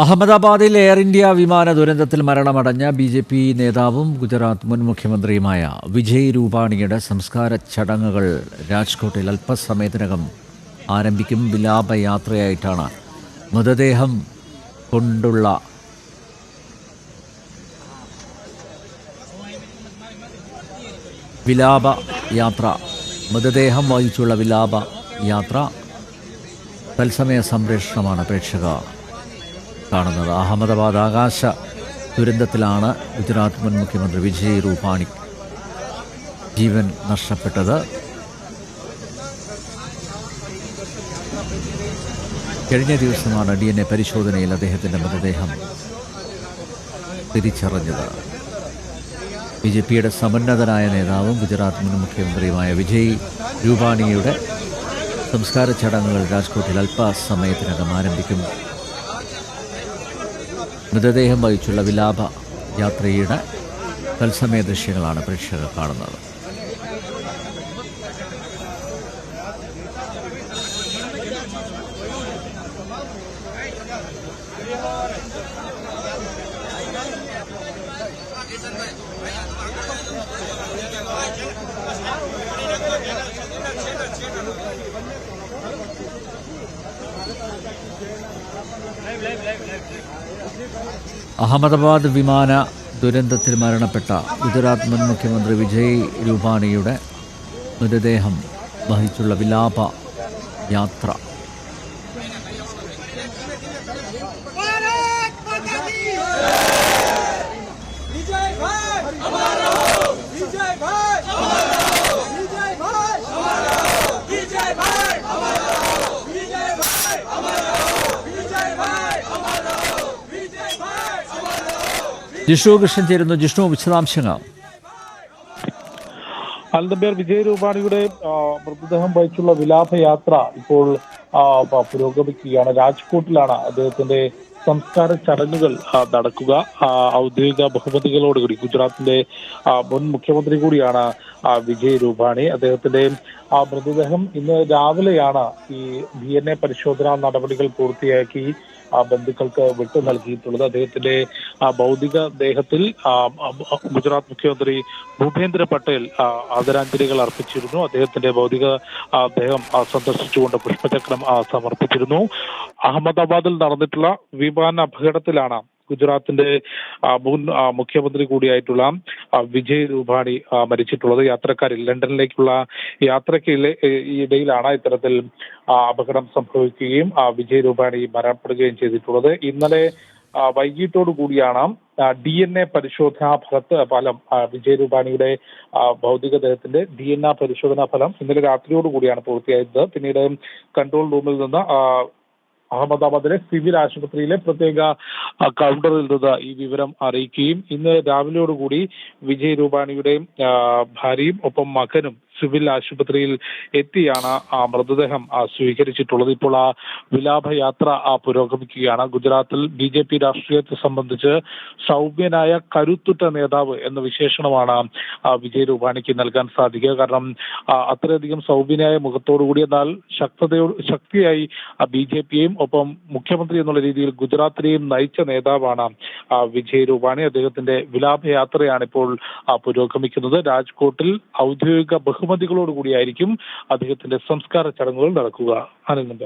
അഹമ്മദാബാദിൽ air India വിമാന ദുരന്തത്തിൽ മരണമടഞ്ഞ ബി.ജെ.പി. നേതാവും ഗുജറാത്ത് മുൻ മുഖ്യമന്ത്രിയുമായ വിജയ് രൂപാണിയുടെ സംസ്കാര ചടങ്ങുകൾ രാജ്കോട്ടിൽ അല്പസമയത്തിനകം ആരംഭിക്കും. വിലാപയാത്രയായിട്ടാണ് മൃതദേഹം കൊണ്ടുള്ള മൃതദേഹം വഹിച്ചുള്ള വിലാപയാത്ര തത്സമയ സംപ്രേഷണമാണ് പ്രേക്ഷകർ കാണുന്നത്. അഹമ്മദാബാദ് ആകാശ ദുരന്തത്തിലാണ് ഗുജറാത്ത് മുൻ മുഖ്യമന്ത്രി വിജയ് രൂപാണി ജീവൻ നഷ്ടപ്പെട്ടത്. കഴിഞ്ഞ ദിവസമാണ് DNA പരിശോധനയിൽ അദ്ദേഹത്തിൻ്റെ മൃതദേഹം തിരിച്ചറിഞ്ഞത്. ബി.ജെ.പിയുടെ സമുന്നതനായ നേതാവും ഗുജറാത്ത് മുൻ മുഖ്യമന്ത്രിയുമായ വിജയ് രൂപാണിയുടെ സംസ്കാര ചടങ്ങുകൾ രാജ്കോട്ടിൽ അല്പസമയത്തിനകം ആരംഭിക്കും. മൃതദേഹം വഹിച്ചുള്ള വിലാപയാത്രയുടെ തത്സമയ ദൃശ്യങ്ങളാണ് പ്രേക്ഷകർ കാണുന്നത്. അഹമ്മദാബാദ് വിമാന ദുരന്തത്തിൽ മരണപ്പെട്ട ഗുജറാത്ത് മുൻ മുഖ്യമന്ത്രി വിജയ് രൂപാണിയുടെ മൃതദേഹം വഹിച്ചുള്ള വിലാപയാത്ര ജിഷ്ണു കൃഷ്ണൻ ചേരുന്നു. ജിഷ്ണു, വിശദാംശങ്ങൾ. അൽദബേർ വിജയ് രൂപാണിയുടെ മൃതദേഹം വഹിച്ചുള്ള വിലാപയാത്ര ഇപ്പോൾ പുരോഗമിക്കുകയാണ്. രാജ്കോട്ടിലാണ് അദ്ദേഹത്തിന്റെ സംസ്കാര ചടങ്ങുകൾ നടക്കുക. ഔദ്യോഗിക ബഹുമതികളോടുകൂടി ഗുജറാത്തിന്റെ മുൻ മുഖ്യമന്ത്രി കൂടിയാണ് വിജയ് രൂപാണി. അദ്ദേഹത്തിന്റെ മൃതദേഹം ഇന്ന് രാവിലെയാണ് ഈ DNA പരിശോധനാ നടപടികൾ പൂർത്തിയാക്കി ബന്ധുക്കൾക്ക് വിട്ടു നൽകിയിട്ടുള്ളത്. അദ്ദേഹത്തിന്റെ ഭൗതിക ദേഹത്തിൽ ഗുജറാത്ത് മുഖ്യമന്ത്രി ഭൂപേന്ദ്ര പട്ടേൽ ആദരാഞ്ജലികൾ അർപ്പിച്ചിരുന്നു. അദ്ദേഹത്തിന്റെ ഭൗതിക ദേഹം സന്ദർശിച്ചുകൊണ്ട് പുഷ്പചക്രം സമർപ്പിച്ചിരുന്നു. അഹമ്മദാബാദിൽ നടന്നിട്ടുള്ള വിമാന അപകടത്തിലാണ് ഗുജറാത്തിന്റെ മുൻ മുഖ്യമന്ത്രി കൂടിയായിട്ടുള്ള വിജയ് രൂപാണി മരിച്ചിട്ടുള്ളത്. യാത്രക്കാരിൽ ലണ്ടനിലേക്കുള്ള യാത്രയ്ക്ക് ഇടയിലാണ് ഇത്തരത്തിൽ അപകടം സംഭവിക്കുകയും വിജയ് രൂപാണി മരണപ്പെടുകയും ചെയ്തിട്ടുള്ളത്. ഇന്നലെ വൈകിട്ടോടു കൂടിയാണ് DNA പരിശോധനാ ഫലം വിജയ് രൂപാണിയുടെ ഭൗതികദേഹത്തിന്റെ DNA പരിശോധനാ ഫലം ഇന്നലെ രാത്രിയോടുകൂടിയാണ് പൂർത്തിയായത്. പിന്നീട് കൺട്രോൾ റൂമിൽ നിന്ന് അഹമ്മദാബാദിലെ സിവിൽ ആശുപത്രിയിലെ പ്രത്യേക കൗണ്ടറിൽ നിന്ന് ഈ വിവരം അറിയിക്കുകയും ഇന്ന് രാവിലെയോടുകൂടി വിജയ് രൂപാണിയുടെ ഭാര്യയും ഒപ്പം മകനും സിവിൽ ആശുപത്രിയിൽ എത്തിയാണ് മൃതദേഹം സ്വീകരിച്ചിട്ടുള്ളത്. ഇപ്പോൾ വിലാപയാത്ര പുരോഗമിക്കുകയാണ്. ഗുജറാത്തിൽ B.J.P. രാഷ്ട്രീയത്തെ സംബന്ധിച്ച് സൗമ്യനായ കരുത്തുറ്റ നേതാവ് എന്ന വിശേഷണമാണ് വിജയ് രൂപാണിക്ക് നൽകാൻ സാധിക്കുക. കാരണം അത്രയധികം സൗമ്യനായ മുഖത്തോടുകൂടി എന്നാൽ ശക്തിയായി B.J.P.യും ഒപ്പം മുഖ്യമന്ത്രി എന്നുള്ള രീതിയിൽ ഗുജറാത്തിനെയും നയിച്ച നേതാവാണ് വിജയ് രൂപാണി. അദ്ദേഹത്തിന്റെ വിലാപയാത്രയാണ് ഇപ്പോൾ പുരോഗമിക്കുന്നത്. രാജ്കോട്ടിൽ ഔദ്യോഗിക ബഹുമതികളോടുകൂടിയായിരിക്കും അദ്ദേഹത്തിന്റെ സംസ്കാര ചടങ്ങുകൾ നടക്കുക. ആനന്ദ.